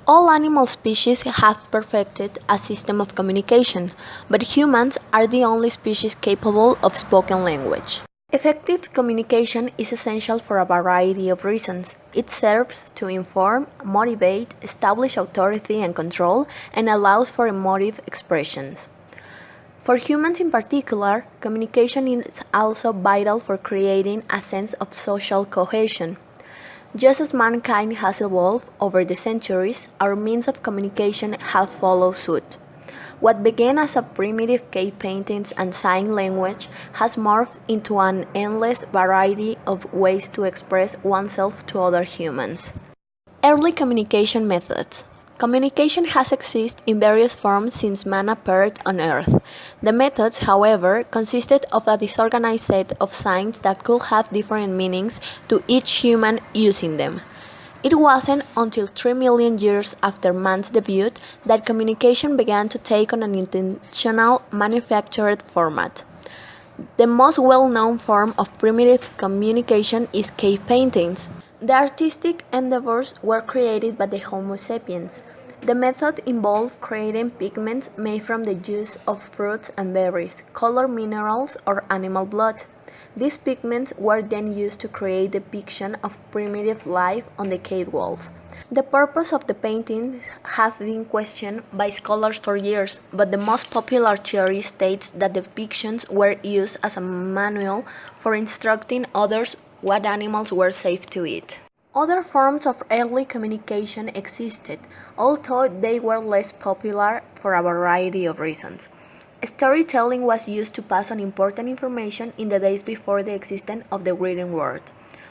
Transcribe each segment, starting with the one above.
All animal species have perfected a system of communication, but humans are the only species capable of spoken language. Effective communication is essential for a variety of reasons. It serves to inform, motivate, establish authority and control, and allows for emotive expressions. For humans in particular, communication is also vital for creating a sense of social cohesion. Just as mankind has evolved over the centuries, our means of communication have followed suit. What began as a primitive cave paintings and sign language has morphed into an endless variety of ways to express oneself to other humans. Early communication methods. Communication has existed in various forms since man appeared on Earth. The methods, however, consisted of a disorganized set of signs that could have different meanings to each human using them. It wasn't until 3 million years after man's debut that communication began to take on an intentional, manufactured format. The most well-known form of primitive communication is cave paintings. The artistic endeavors were created by the Homo sapiens. The method involved creating pigments made from the juice of fruits and berries, colored minerals, or animal blood. These pigments were then used to create depiction of primitive life on the cave walls. The purpose of the paintings has been questioned by scholars for years, but the most popular theory states that the depictions were used as a manual for instructing others what animals were safe to eat. Other forms of early communication existed, although they were less popular for a variety of reasons. Storytelling was used to pass on important information in the days before the existence of the written word.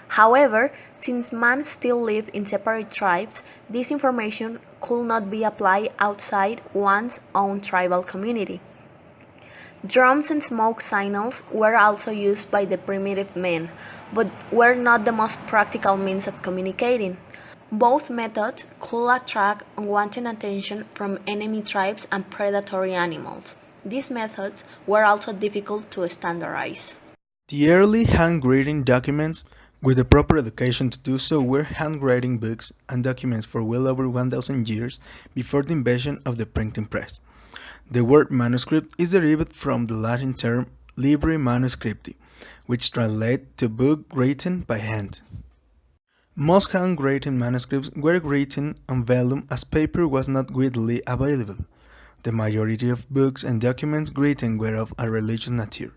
However, since man still lived in separate tribes, this information could not be applied outside one's own tribal community. Drums and smoke signals were also used by the primitive men, but were not the most practical means of communicating. Both methods could attract unwanted attention from enemy tribes and predatory animals. These methods were also difficult to standardize. The early handwritten documents, with the proper education to do so, were handwriting books and documents for well over 1,000 years before the invention of the printing press. The word manuscript is derived from the Latin term libri manuscripti, which translates to book written by hand. Most handwritten manuscripts were written on vellum as paper was not widely available. The majority of books and documents written were of a religious nature.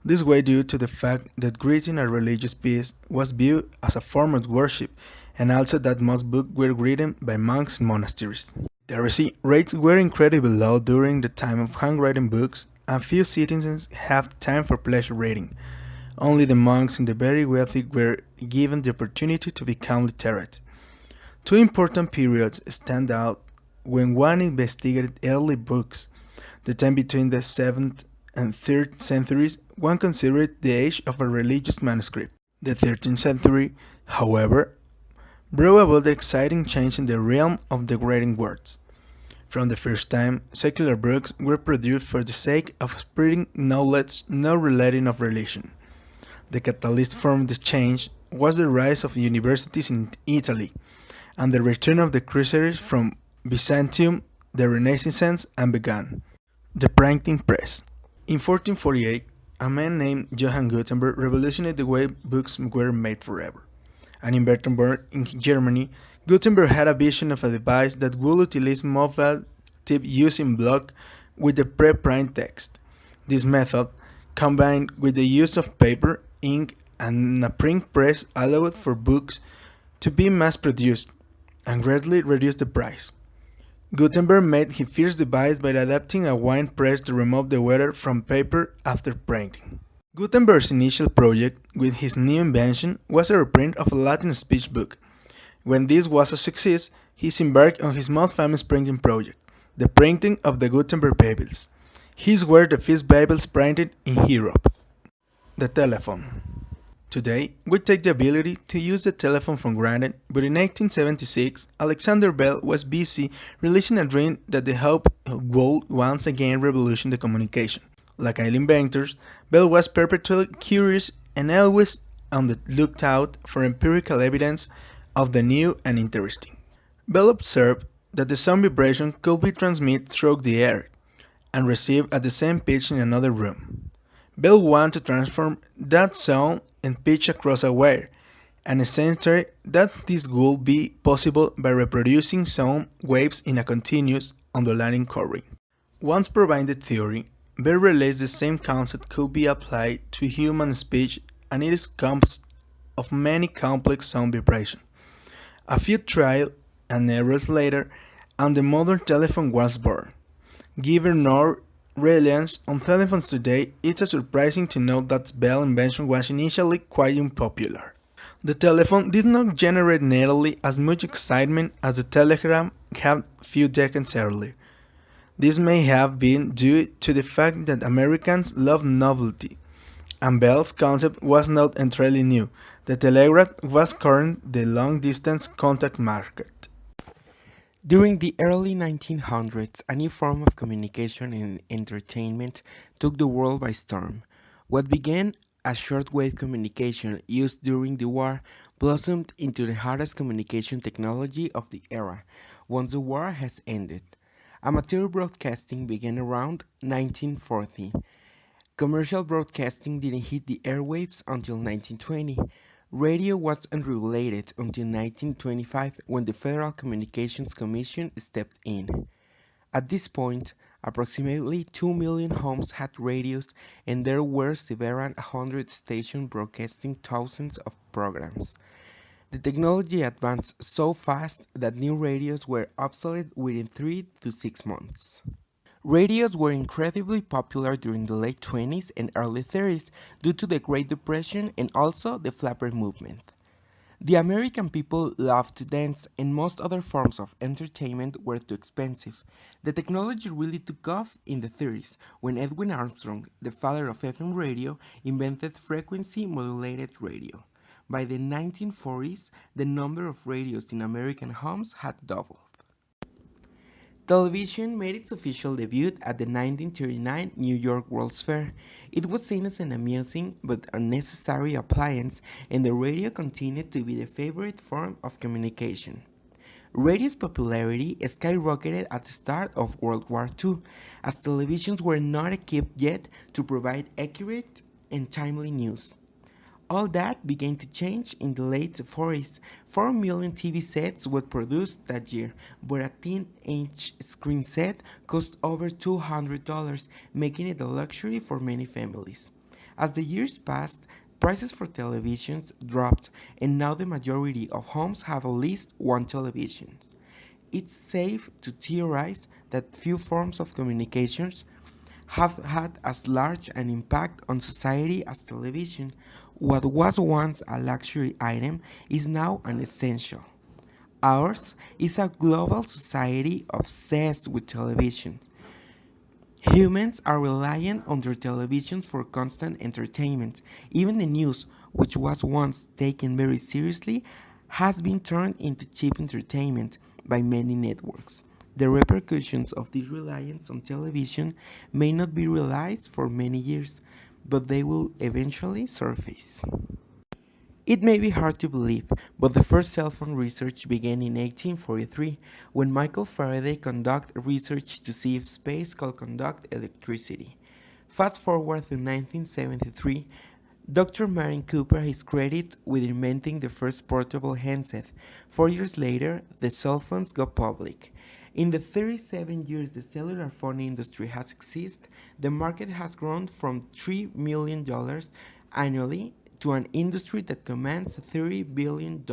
This was due to the fact that writing a religious piece was viewed as a form of worship, and also that most books were written by monks in monasteries. Literacy rates were incredibly low during the time of handwritten books, and few citizens had time for pleasure reading. Only the monks and the very wealthy were given the opportunity to become literate. Two important periods stand out when one investigated early books. The time between the 7th and 3rd centuries, one considered the age of a religious manuscript. The 13th century, however, brought about the exciting change in the realm of the written words. From the first time, secular books were produced for the sake of spreading knowledge not relating of religion. The catalyst for the change was the rise of universities in Italy, and the return of the Crusaders from Byzantium. The Renaissance and began. The printing press. In 1448, a man named Johann Gutenberg revolutionized the way books were made forever. And in Wittenberg, in Germany, Gutenberg had a vision of a device that would utilize mobile type using block with the pre-print text. This method, combined with the use of paper, ink, and a print press, allowed for books to be mass-produced and greatly reduced the price. Gutenberg made his first device by adapting a wine press to remove the water from paper after printing. Gutenberg's initial project with his new invention was a reprint of a Latin speech book. When this was a success, he embarked on his most famous printing project, the printing of the Gutenberg Bibles. These were the first Bibles printed in Europe. The telephone. Today, we take the ability to use the telephone for granted, but in 1876, Alexander Bell was busy releasing a dream that the hope would once again revolutionize the communication. Like all inventors, Bell was perpetually curious and always on the lookout for empirical evidence of the new and interesting. Bell observed that the sound vibration could be transmitted through the air and received at the same pitch in another room. Bell wanted to transform that sound and pitch across a wire, and essentially that this would be possible by reproducing sound waves in a continuous, undulating current. Once providing the theory, Bell realized the same concept could be applied to human speech, and it is composed of many complex sound vibrations. A few trial and errors later, and the modern telephone was born. Given our reliance on telephones today, it's surprising to note that Bell's invention was initially quite unpopular. The telephone did not generate nearly as much excitement as the telegram had a few decades earlier. This may have been due to the fact that Americans love novelty, and Bell's concept was not entirely new. The telegraph was currently the long-distance contact market. During the early 1900s, a new form of communication and entertainment took the world by storm. What began as shortwave communication used during the war blossomed into the hottest communication technology of the era once the war has ended. Amateur broadcasting began around 1940. Commercial broadcasting didn't hit the airwaves until 1920. Radio was unregulated until 1925 when the Federal Communications Commission stepped in. At this point, approximately 2 million homes had radios and there were several 100 stations broadcasting thousands of programs. The technology advanced so fast that new radios were obsolete within 3 to 6 months. Radios were incredibly popular during the late 20s and early 30s due to the Great Depression and also the flapper movement. The American people loved to dance and most other forms of entertainment were too expensive. The technology really took off in the 30s when Edwin Armstrong, the father of FM radio, invented frequency modulated radio. By the 1940s, the number of radios in American homes had doubled. Television made its official debut at the 1939 New York World's Fair. It was seen as an amusing but unnecessary appliance, and the radio continued to be the favorite form of communication. Radio's popularity skyrocketed at the start of World War II, as televisions were not equipped yet to provide accurate and timely news. All that began to change in the late 40s. 4 million TV sets were produced that year, but a 10-inch screen set cost over $200, making it a luxury for many families. As the years passed, prices for televisions dropped, and now the majority of homes have at least one television. It's safe to theorize that few forms of communications have had as large an impact on society as television. What was once a luxury item is now an essential. Ours is a global society obsessed with television. Humans are reliant on their televisions for constant entertainment. Even the news, which was once taken very seriously, has been turned into cheap entertainment by many networks. The repercussions of this reliance on television may not be realized for many years, but they will eventually surface. It may be hard to believe, but the first cell phone research began in 1843 when Michael Faraday conducted research to see if space could conduct electricity. Fast forward to 1973, Dr. Martin Cooper is credited with inventing the first portable handset. 4 years later, the cell phones go public. In the 37 years the cellular phone industry has existed, the market has grown from $3 million annually to an industry that commands $30 billion.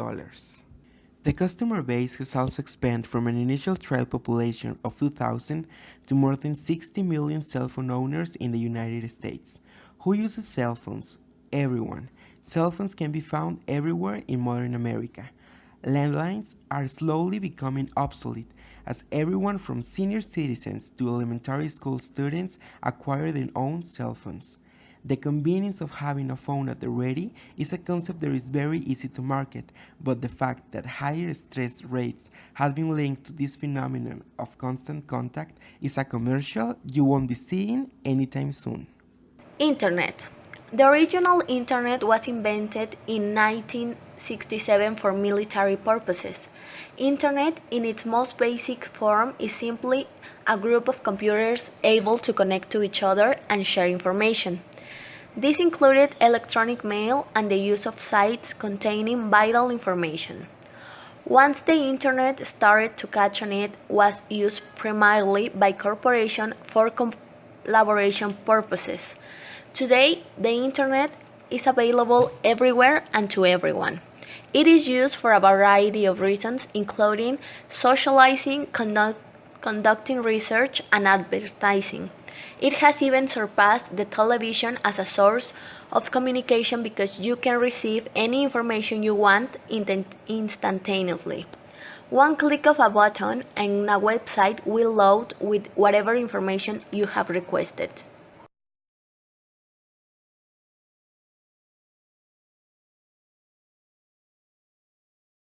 The customer base has also expanded from an initial trial population of 2,000 to more than 60 million cell phone owners in the United States. Who uses cell phones? Everyone. Cell phones can be found everywhere in modern America. Landlines are slowly becoming obsolete as everyone from senior citizens to elementary school students acquire their own cell phones. The convenience of having a phone at the ready is a concept that is very easy to market, but the fact that higher stress rates have been linked to this phenomenon of constant contact is a commercial you won't be seeing anytime soon. Internet. The original Internet was invented in 1967 for military purposes. Internet, in its most basic form, is simply a group of computers able to connect to each other and share information. This included electronic mail and the use of sites containing vital information. Once the Internet started to catch on, it was used primarily by corporations for collaboration purposes. Today, the Internet is available everywhere and to everyone. It is used for a variety of reasons, including socializing, conducting research, and advertising. It has even surpassed the television as a source of communication because you can receive any information you want instantaneously. One click of a button and a website will load with whatever information you have requested.